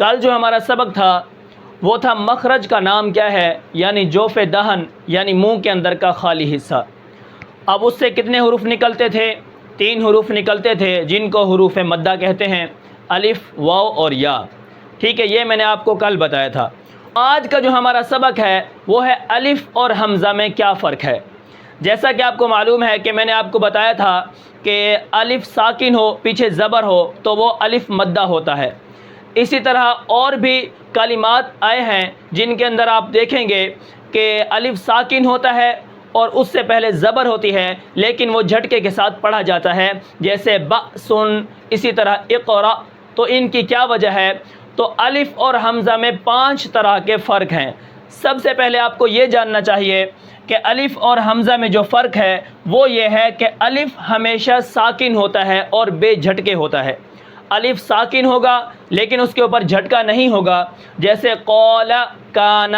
کل جو ہمارا سبق تھا وہ تھا مخرج کا نام کیا ہے، یعنی جوف دہن، یعنی منہ کے اندر کا خالی حصہ۔ اب اس سے کتنے حروف نکلتے تھے؟ 3 حروف نکلتے تھے، جن کو حروف مدہ کہتے ہیں، الف، واو اور یا۔ ٹھیک ہے، یہ میں نے آپ کو کل بتایا تھا۔ آج کا جو ہمارا سبق ہے وہ ہے الف اور حمزہ میں کیا فرق ہے۔ جیسا کہ آپ کو معلوم ہے کہ میں نے آپ کو بتایا تھا کہ الف ساکن ہو، پیچھے زبر ہو تو وہ الف مدہ ہوتا ہے۔ اسی طرح اور بھی کلمات آئے ہیں جن کے اندر آپ دیکھیں گے کہ الف ساکن ہوتا ہے اور اس سے پہلے زبر ہوتی ہے، لیکن وہ جھٹکے کے ساتھ پڑھا جاتا ہے، جیسے بأسن، اسی طرح اقرأ۔ تو ان کی کیا وجہ ہے؟ تو الف اور حمزہ میں 5 طرح کے فرق ہیں۔ سب سے پہلے آپ کو یہ جاننا چاہیے کہ الف اور حمزہ میں جو فرق ہے وہ یہ ہے کہ الف ہمیشہ ساکن ہوتا ہے اور بے جھٹکے ہوتا ہے۔ الف ساکن ہوگا لیکن اس کے اوپر جھٹکا نہیں ہوگا، جیسے قال کان،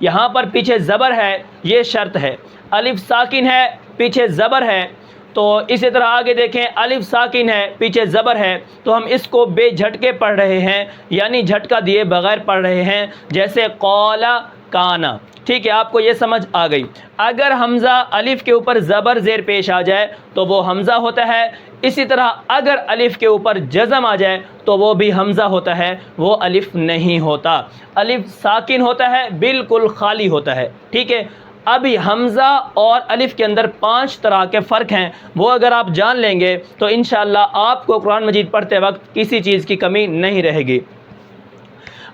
یہاں پر پیچھے زبر ہے، یہ شرط ہے۔ الف ساکن ہے، پیچھے زبر ہے، تو اسی طرح آگے دیکھیں، الف ساکن ہے، پیچھے زبر ہے، تو ہم اس کو بے جھٹکے پڑھ رہے ہیں، یعنی جھٹکا دیے بغیر پڑھ رہے ہیں، جیسے قال کان۔ ٹھیک ہے، آپ کو یہ سمجھ آ گئی۔ اگر حمزہ الف کے اوپر زبر زیر پیش آ جائے تو وہ حمزہ ہوتا ہے، اسی طرح اگر الف کے اوپر جزم آ جائے تو وہ بھی حمزہ ہوتا ہے، وہ الف نہیں ہوتا۔ الف ساکن ہوتا ہے، بالکل خالی ہوتا ہے۔ ٹھیک ہے، ابھی حمزہ اور الف کے اندر 5 طرح کے فرق ہیں، وہ اگر آپ جان لیں گے تو انشاءاللہ آپ کو قرآن مجید پڑھتے وقت کسی چیز کی کمی نہیں رہے گی۔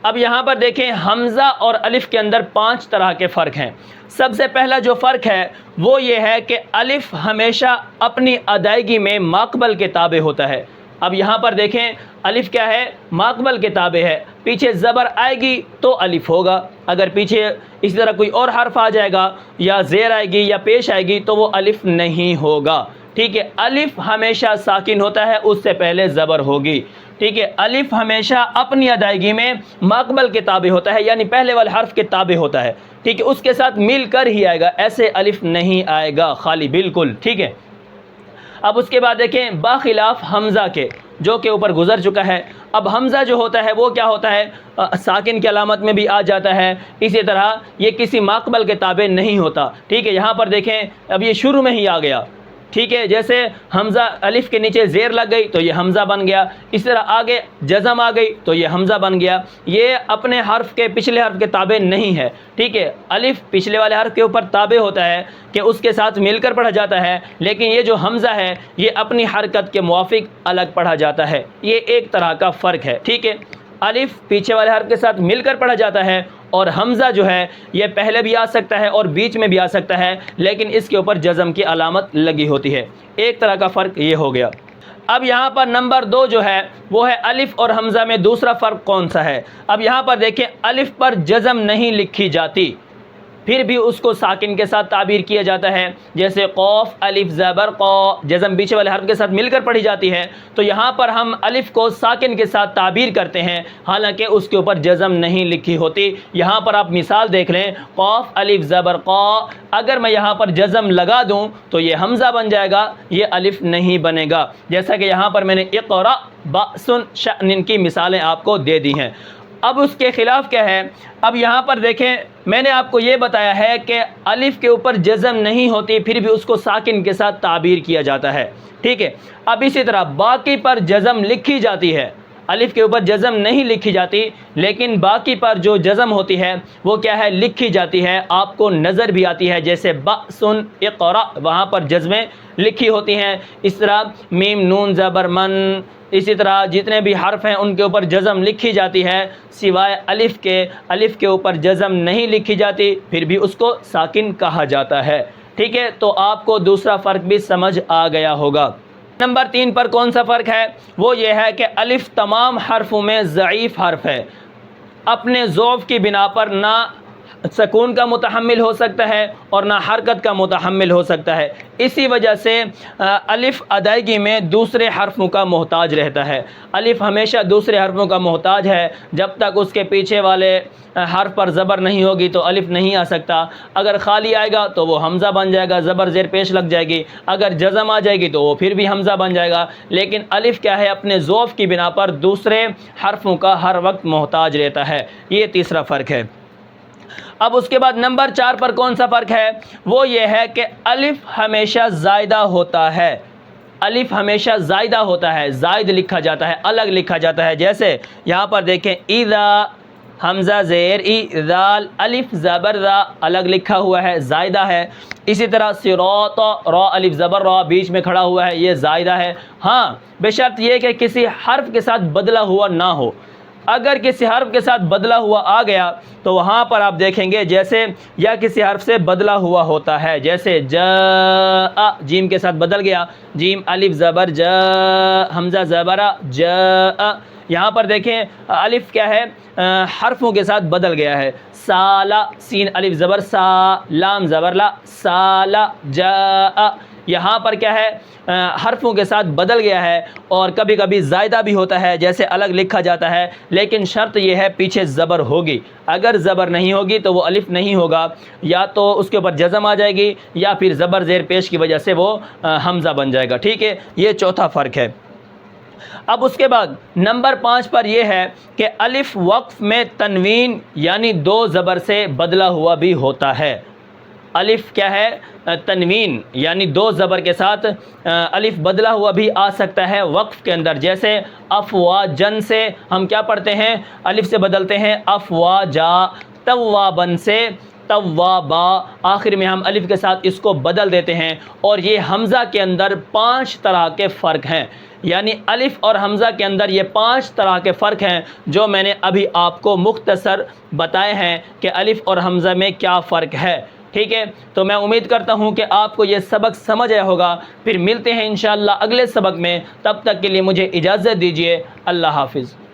اب یہاں پر دیکھیں، حمزہ اور الف کے اندر 5 طرح کے فرق ہیں۔ سب سے پہلا جو فرق ہے وہ یہ ہے کہ الف ہمیشہ اپنی ادائیگی میں ماقبل کے تابع ہوتا ہے۔ اب یہاں پر دیکھیں، الف کیا ہے؟ ماقبل کے تابع ہے، پیچھے زبر آئے گی تو الف ہوگا، اگر پیچھے اسی طرح کوئی اور حرف آ جائے گا یا زیر آئے گی یا پیش آئے گی تو وہ الف نہیں ہوگا۔ ٹھیک ہے، الف ہمیشہ ساکن ہوتا ہے، اس سے پہلے زبر ہوگی۔ ٹھیک ہے، الف ہمیشہ اپنی ادائیگی میں ماقبل کے تابع ہوتا ہے، یعنی پہلے والے حرف کے تابع ہوتا ہے۔ ٹھیک ہے، اس کے ساتھ مل کر ہی آئے گا، ایسے الف نہیں آئے گا خالی، بالکل۔ ٹھیک ہے، اب اس کے بعد دیکھیں، باخلاف حمزہ کے جو کہ اوپر گزر چکا ہے، اب حمزہ جو ہوتا ہے وہ کیا ہوتا ہے؟ ساکن کی علامت میں بھی آ جاتا ہے، اسی طرح یہ کسی ماقبل کے تابع نہیں ہوتا۔ ٹھیک ہے، یہاں پر دیکھیں، اب یہ شروع میں ہی آ گیا۔ ٹھیک ہے، جیسے حمزہ الف کے نیچے زیر لگ گئی تو یہ حمزہ بن گیا، اس طرح آگے جزم آ گئی تو یہ حمزہ بن گیا۔ یہ اپنے حرف کے پچھلے حرف کے تابع نہیں ہے۔ ٹھیک ہے، الف پچھلے والے حرف کے اوپر تابع ہوتا ہے کہ اس کے ساتھ مل کر پڑھا جاتا ہے، لیکن یہ جو حمزہ ہے یہ اپنی حرکت کے موافق الگ پڑھا جاتا ہے، یہ ایک طرح کا فرق ہے۔ ٹھیک ہے، الف پیچھے والے حرف کے ساتھ مل کر پڑھا جاتا ہے، اور حمزہ جو ہے یہ پہلے بھی آ سکتا ہے اور بیچ میں بھی آ سکتا ہے، لیکن اس کے اوپر جزم کی علامت لگی ہوتی ہے۔ ایک طرح کا فرق یہ ہو گیا۔ اب یہاں پر نمبر 2 جو ہے وہ ہے الف اور حمزہ میں دوسرا فرق کون سا ہے؟ اب یہاں پر دیکھیں، الف پر جزم نہیں لکھی جاتی، پھر بھی اس کو ساکن کے ساتھ تعبیر کیا جاتا ہے، جیسے قوف الف زبر قا، جزم پیچھے والے حرف کے ساتھ مل کر پڑھی جاتی ہے، تو یہاں پر ہم الف کو ساکن کے ساتھ تعبیر کرتے ہیں، حالانکہ اس کے اوپر جزم نہیں لکھی ہوتی۔ یہاں پر آپ مثال دیکھ لیں، قوف الف زبر قا، اگر میں یہاں پر جزم لگا دوں تو یہ حمزہ بن جائے گا، یہ الف نہیں بنے گا، جیسا کہ یہاں پر میں نے اقرأ بأسن شأن کی مثالیں آپ کو دے دی ہیں۔ اب اس کے خلاف کیا ہے؟ اب یہاں پر دیکھیں، میں نے آپ کو یہ بتایا ہے کہ الف کے اوپر جزم نہیں ہوتی، پھر بھی اس کو ساکن کے ساتھ تعبیر کیا جاتا ہے۔ ٹھیک ہے، اب اسی طرح باقی پر جزم لکھی جاتی ہے، الف کے اوپر جزم نہیں لکھی جاتی، لیکن باقی پر جو جزم ہوتی ہے وہ کیا ہے؟ لکھی جاتی ہے، آپ کو نظر بھی آتی ہے، جیسے بأسن اقرأ، وہاں پر جزمیں لکھی ہوتی ہیں۔ اس طرح میم نون زبر من، اسی طرح جتنے بھی حرف ہیں ان کے اوپر جزم لکھی جاتی ہے، سوائے الف کے اوپر جزم نہیں لکھی جاتی، پھر بھی اس کو ساکن کہا جاتا ہے۔ ٹھیک ہے، تو آپ کو دوسرا فرق بھی سمجھ آ گیا ہوگا۔ نمبر 3 پر کون سا فرق ہے؟ وہ یہ ہے کہ الف تمام حرفوں میں ضعیف حرف ہے، اپنے ضعف کی بنا پر نہ سکون کا متحمل ہو سکتا ہے اور نہ حرکت کا متحمل ہو سکتا ہے۔ اسی وجہ سے الف ادائیگی میں دوسرے حرفوں کا محتاج رہتا ہے۔ الف ہمیشہ دوسرے حرفوں کا محتاج ہے، جب تک اس کے پیچھے والے حرف پر زبر نہیں ہوگی تو الف نہیں آ سکتا۔ اگر خالی آئے گا تو وہ حمزہ بن جائے گا، زبر زیر پیش لگ جائے گی۔ اگر جزم آ جائے گی تو وہ پھر بھی حمزہ بن جائے گا۔ لیکن الف کیا ہے، اپنے ضعف کی بنا پر دوسرے حرفوں کا ہر وقت محتاج رہتا ہے۔ یہ تیسرا فرق ہے۔ اب اس کے بعد نمبر 4 پر کون سا فرق ہے؟ وہ یہ ہے کہ الف ہمیشہ زائدہ ہوتا ہے۔ الف ہمیشہ زائدہ ہوتا ہے، زائد لکھا جاتا ہے، الگ لکھا جاتا ہے۔ جیسے یہاں پر دیکھیں اذا، حمزہ زیر ای، ذال الف زبر را الگ لکھا ہوا ہے، زائدہ ہے۔ اسی طرح صراط، را الف زبر را بیچ میں کھڑا ہوا ہے، یہ زائدہ ہے۔ ہاں بشرط یہ کہ کسی حرف کے ساتھ بدلا ہوا نہ ہو۔ اگر کسی حرف کے ساتھ بدلا ہوا آ گیا تو وہاں پر آپ دیکھیں گے جیسے یا کسی حرف سے بدلا ہوا ہوتا ہے، جیسے جاء جیم کے ساتھ بدل گیا، جیم الف زبر جاء، حمزہ زبر جاء۔ یہاں پر دیکھیں الف کیا ہے، حرفوں کے ساتھ بدل گیا ہے۔ سالا، سین الف زبر سا، لام زبر لا، سالا جاء۔ یہاں پر کیا ہے، حرفوں کے ساتھ بدل گیا ہے، اور کبھی کبھی زائدہ بھی ہوتا ہے، جیسے الگ لکھا جاتا ہے، لیکن شرط یہ ہے پیچھے زبر ہوگی۔ اگر زبر نہیں ہوگی تو وہ الف نہیں ہوگا، یا تو اس کے اوپر جزم آ جائے گی یا پھر زبر زیر پیش کی وجہ سے وہ حمزہ بن جائے گا۔ ٹھیک ہے، یہ چوتھا فرق ہے۔ اب اس کے بعد نمبر 5 پر یہ ہے کہ الف وقف میں تنوین یعنی 2 زبر سے بدلا ہوا بھی ہوتا ہے۔ الف کیا ہے، تنوین یعنی 2 زبر کے ساتھ الف بدلا ہوا بھی آ سکتا ہے وقف کے اندر۔ جیسے افواجن سے ہم کیا پڑھتے ہیں، الف سے بدلتے ہیں افواجا، توابن سے توابا، آخر میں ہم الف کے ساتھ اس کو بدل دیتے ہیں۔ اور یہ حمزہ کے اندر 5 طرح کے فرق ہیں، یعنی الف اور حمزہ کے اندر یہ 5 طرح کے فرق ہیں جو میں نے ابھی آپ کو مختصر بتائے ہیں کہ الف اور حمزہ میں کیا فرق ہے۔ ٹھیک ہے، تو میں امید کرتا ہوں کہ آپ کو یہ سبق سمجھ آیا ہوگا۔ پھر ملتے ہیں انشاءاللہ اگلے سبق میں، تب تک کے لیے مجھے اجازت دیجیے۔ اللہ حافظ۔